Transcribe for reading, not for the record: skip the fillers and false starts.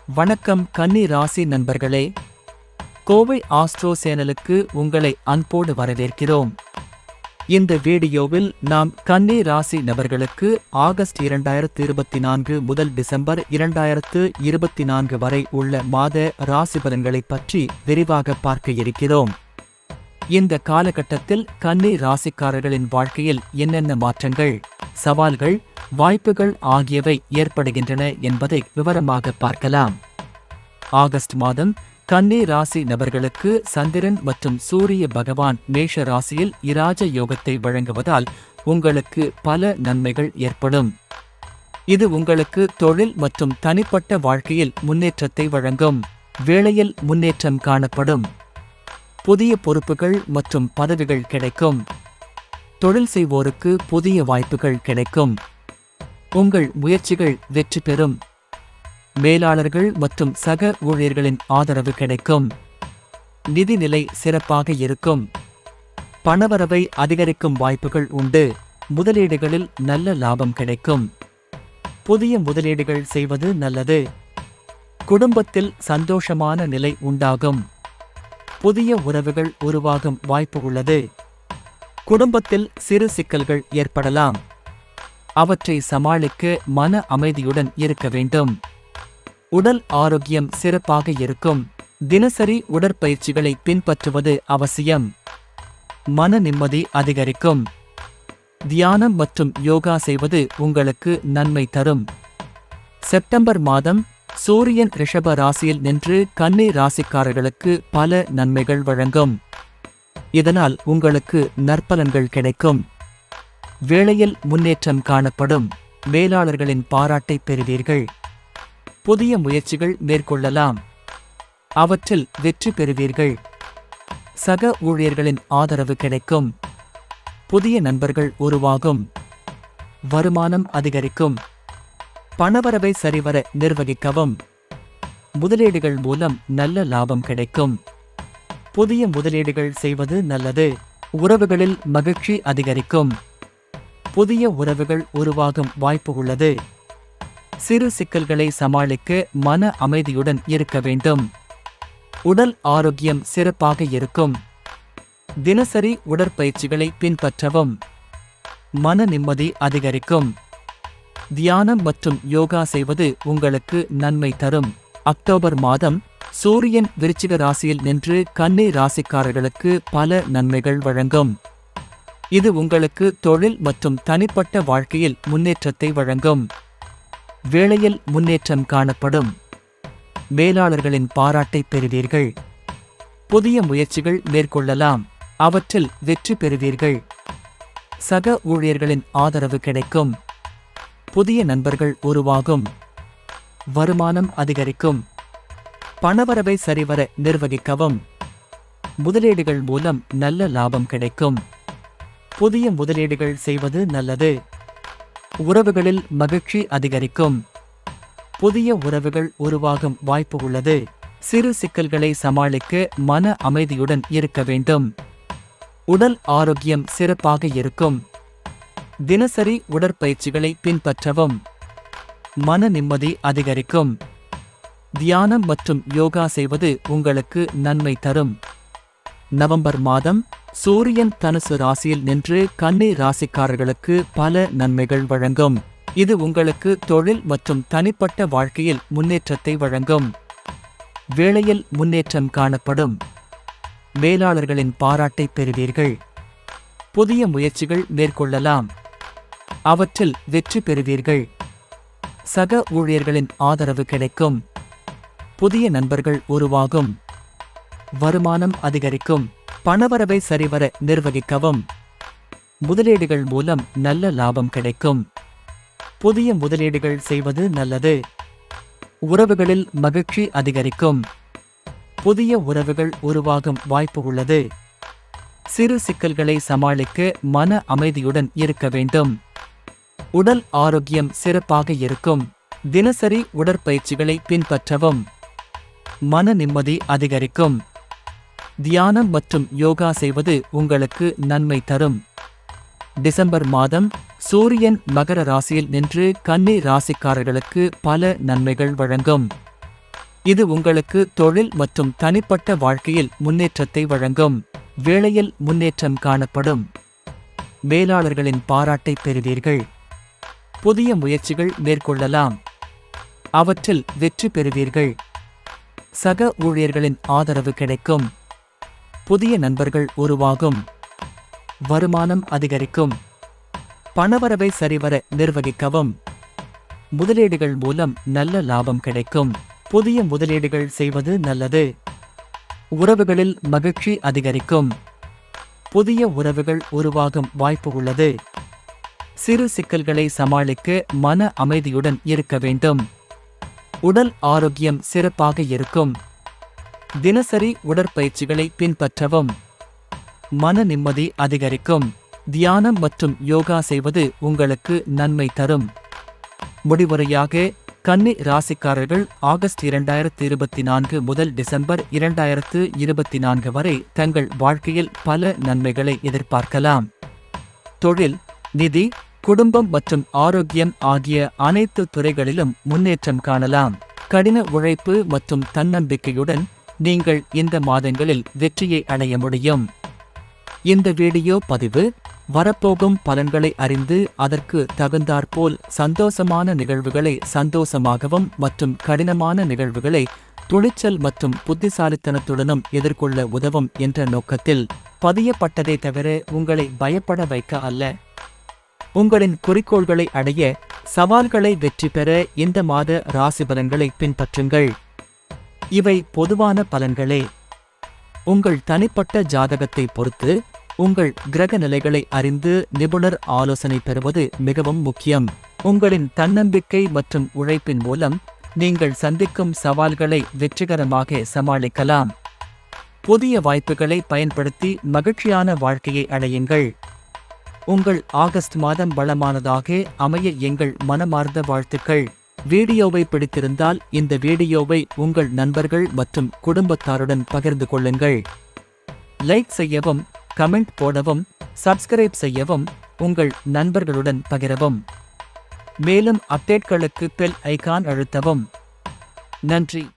வணக்கம் கன்னி ராசி நண்பர்களே. கோவை ஆஸ்ட்ரோ சேனலுக்கு உங்களை அன்போடு வரவேற்கிறோம். இந்த வீடியோவில் நாம் கன்னி ராசி நபர்களுக்கு ஆகஸ்ட் 2024 முதல் டிசம்பர் 2024 வரை உள்ள மாத ராசி பலன்களைப் பற்றி விரிவாக பார்க்க இருக்கிறோம். இந்த காலகட்டத்தில் கன்னி ராசிக்காரர்களின் வாழ்க்கையில் என்னென்ன மாற்றங்கள், சவால்கள், வாய்ப்புகள் ஆகியவை ஏற்படுகின்றன என்பதை விவரமாக பார்க்கலாம். ஆகஸ்ட் மாதம் கன்னி ராசி நபர்களுக்கு சந்திரன் மற்றும் சூரிய பகவான் மேஷ ராசியில் இராஜ யோகத்தை வழங்குவதால் உங்களுக்கு பல நன்மைகள் ஏற்படும். இது உங்களுக்கு தொழில் மற்றும் தனிப்பட்ட வாழ்க்கையில் முன்னேற்றத்தை வழங்கும். வேலையில் முன்னேற்றம் காணப்படும். புதிய பொறுப்புகள் மற்றும் பதவிகள் கிடைக்கும். தொழில் செய்வோருக்கு புதிய வாய்ப்புகள் கிடைக்கும். உங்கள் முயற்சிகள் வெற்றி பெறும். மேலாளர்கள் மற்றும் சக ஊழியர்களின் ஆதரவு கிடைக்கும். நிதிநிலை சிறப்பாக இருக்கும். பணவரவை அதிகரிக்கும் வாய்ப்புகள் உண்டு. முதலீடுகளில் நல்ல லாபம் கிடைக்கும். புதிய முதலீடுகள் செய்வது நல்லது. குடும்பத்தில் சந்தோஷமான நிலை உண்டாகும். புதிய உறவுகள் உருவாகும் வாய்ப்பு உள்ளது. குடும்பத்தில் சிறு சிக்கல்கள் ஏற்படலாம். அவற்றை சமாளிக்க மன அமைதியுடன் இருக்க வேண்டும். உடல் ஆரோக்கியம் சிறப்பாக இருக்கும். தினசரி உடற்பயிற்சிகளை பின்பற்றுவது அவசியம். மன நிம்மதி அதிகரிக்கும். தியானம் மற்றும் யோகா செய்வது உங்களுக்கு நன்மை தரும். செப்டம்பர் மாதம் சூரியன் ரிஷப ராசியில் நின்று கன்னி ராசிக்காரர்களுக்கு பல நன்மைகள் வழங்கும். இதனால் உங்களுக்கு நற்பலன்கள் கிடைக்கும். வேலையில் முன்னேற்றம் காணப்படும். மேலாளர்களின் பாராட்டை பெறுவீர்கள். புதிய முயற்சிகள் மேற்கொள்ளலாம். அவற்றில் வெற்றி பெறுவீர்கள். சக ஊழியர்களின் ஆதரவு கிடைக்கும். புதிய நண்பர்கள் உருவாகும். வருமானம் அதிகரிக்கும். பணவரவை சரிவர நிர்வகிக்கவும். முதலீடுகள் மூலம் நல்ல லாபம் கிடைக்கும். புதிய முதலீடுகள் செய்வது நல்லது. உறவுகளில் மகிழ்ச்சி அதிகரிக்கும். புதிய உறவுகள் உருவாகும் வாய்ப்பு உள்ளது. சிறு சிக்கல்களை சமாளிக்க மன அமைதியுடன் இருக்க வேண்டும். உடல் ஆரோக்கியம் சிறப்பாக இருக்கும். தினசரி உடற்பயிற்சிகளை பின்பற்றவும். மன நிம்மதி அதிகரிக்கும். தியானம் மற்றும் யோகா செய்வது உங்களுக்கு நன்மை தரும். அக்டோபர் மாதம் சூரியன் விருச்சிக ராசியில் நின்று கன்னி ராசிக்காரர்களுக்கு பல நன்மைகள் வழங்கும். இது உங்களுக்கு தொழில் மற்றும் தனிப்பட்ட வாழ்க்கையில் முன்னேற்றத்தை வழங்கும். வேலையில் முன்னேற்றம் காணப்படும். மேலாளர்களின் பாராட்டை பெறுவீர்கள். புதிய முயற்சிகள் மேற்கொள்ளலாம். அவற்றில் வெற்றி பெறுவீர்கள். சக ஊழியர்களின் ஆதரவு கிடைக்கும். புதிய நண்பர்கள் உருவாகும். வருமானம் அதிகரிக்கும். பணவரவை சரிவர நிர்வகிக்கவும். முதலீடுகள் மூலம் நல்ல லாபம் கிடைக்கும். புதிய முதலீடுகள் செய்வது நல்லது. உறவுகளில் மகிழ்ச்சி அதிகரிக்கும். புதிய உறவுகள் உருவாகும் வாய்ப்பு உள்ளது. சிறு சிக்கல்களை சமாளிக்க மன அமைதியுடன் இருக்க வேண்டும். உடல் ஆரோக்கியம் சிறப்பாக இருக்கும். தினசரி உடற்பயிற்சிகளை பின்பற்றவும். மன நிம்மதி அதிகரிக்கும். தியானம் மற்றும் யோகா செய்வது உங்களுக்கு நன்மை தரும். நவம்பர் மாதம் சூரியன் தனுசு ராசியில் நின்று கன்னி ராசிக்காரர்களுக்கு பல நன்மைகள் வழங்கும். இது உங்களுக்கு தொழில் மற்றும் தனிப்பட்ட வாழ்க்கையில் முன்னேற்றத்தை வழங்கும். வேலையில் முன்னேற்றம் காணப்படும். மேலாளர்களின் பாராட்டை பெறுவீர்கள். புதிய முயற்சிகள் மேற்கொள்ளலாம். அவற்றில் வெற்றி பெறுவீர்கள். சக ஊழியர்களின் ஆதரவு கிடைக்கும். புதிய நண்பர்கள் உருவாகும். வருமானம் அதிகரிக்கும். பணவரவை சரிவர நிர்வகிக்கவும். முதலீடுகள் மூலம் நல்ல லாபம் கிடைக்கும். புதிய முதலீடுகள் செய்வது நல்லது. உறவுகளில் மகிழ்ச்சி அதிகரிக்கும். புதிய உறவுகள் உருவாகும் வாய்ப்பு உள்ளது. சிறு சிக்கல்களை சமாளிக்க மன அமைதியுடன் இருக்க வேண்டும். உடல் ஆரோக்கியம் சிறப்பாக இருக்கும். தினசரி உடற்பயிற்சிகளை பின்பற்றவும். மன நிம்மதி அதிகரிக்கும். தியானம் மற்றும் யோகா செய்வது உங்களுக்கு நன்மை தரும். டிசம்பர் மாதம் சூரியன் மகர ராசியில் நின்று கன்னி ராசிக்காரர்களுக்கு பல நன்மைகள் வழங்கும். இது உங்களுக்கு தொழில் மற்றும் தனிப்பட்ட வாழ்க்கையில் முன்னேற்றத்தை வழங்கும். வேலையில் முன்னேற்றம் காணப்படும். மேலாளர்களின் பாராட்டை பெறுவீர்கள். புதிய முயற்சிகள் மேற்கொள்ளலாம். அவற்றில் வெற்றி பெறுவீர்கள். சக ஊழியர்களின் ஆதரவு கிடைக்கும். புதிய நண்பர்கள் உருவாகும். வருமானம் அதிகரிக்கும். பணவரவை சரிவர நிர்வகிக்கவும். முதலீடுகள் மூலம் நல்ல லாபம் கிடைக்கும். புதிய முதலீடுகள் செய்வது நல்லது. உறவுகளில் மகிழ்ச்சி அதிகரிக்கும். புதிய உறவுகள் உருவாகும் வாய்ப்பு உள்ளது. சிறு சிக்கல்களை சமாளிக்க மன அமைதியுடன் இருக்க வேண்டும். உடல் ஆரோக்கியம் சிறப்பாக இருக்கும். தினசரி உடற்பயிற்சிகளை பின்பற்றவும். மன நிம்மதி அதிகரிக்கும். தியானம் மற்றும் யோகா செய்வது உங்களுக்கு நன்மை தரும். முடிவுரையாக, கன்னி ராசிக்காரர்கள் ஆகஸ்ட் 2024 முதல் டிசம்பர் 2024 வரை தங்கள் வாழ்க்கையில் பல நன்மைகளை எதிர்பார்க்கலாம். தொழில், நிதி, குடும்பம் மற்றும் ஆரோக்கியம் ஆகிய அனைத்து துறைகளிலும் முன்னேற்றம் காணலாம். கடின உழைப்பு மற்றும் தன்னம்பிக்கையுடன் நீங்கள் இந்த மாதங்களில் வெற்றியை அடைய முடியும். இந்த வீடியோ பதிவு வரப்போகும் பலன்களை அறிந்து அதற்கு தகுந்தாற்போல் சந்தோஷமான நிகழ்வுகளை சந்தோஷமாகவும் மற்றும் கடினமான நிகழ்வுகளை துணிச்சல் மற்றும் புத்திசாலித்தனத்துடனும் எதிர்கொள்ள உதவும் என்ற நோக்கத்தில் பதியப்பட்டதை தவிர உங்களை பயப்பட வைக்க அல்ல. உங்களின் குறிக்கோள்களை அடைய, சவால்களை வெற்றி பெற இந்த மாத ராசி பலன்களை பின்பற்றுங்கள். இவை பொதுவான பலன்களே. உங்கள் தனிப்பட்ட ஜாதகத்தை பொறுத்து உங்கள் கிரக நிலைகளை அறிந்து நிபுணர் ஆலோசனை பெறுவது மிகவும் முக்கியம். உங்களின் தன்னம்பிக்கை மற்றும் உழைப்பின் மூலம் நீங்கள் சந்திக்கும் சவால்களை வெற்றிகரமாக சமாளிக்கலாம். புதிய வாய்ப்புகளை பயன்படுத்தி மகிழ்ச்சியான வாழ்க்கையை அடையுங்கள். உங்கள் ஆகஸ்ட் மாதம் வளமானதாக அமைய எங்கள் மனமார்ந்த வாழ்த்துக்கள். வீடியோவை பிடித்திருந்தால் இந்த வீடியோவை உங்கள் நண்பர்கள் மற்றும் குடும்பத்தாருடன் பகிர்ந்து கொள்ளுங்கள். லைக் செய்யவும், கமெண்ட் போடவும், சப்ஸ்கிரைப் செய்யவும், உங்கள் நண்பர்களுடன் பகிரவும். மேலும் அப்டேட்களுக்கு பெல் ஐகான் அழுத்தவும். நன்றி.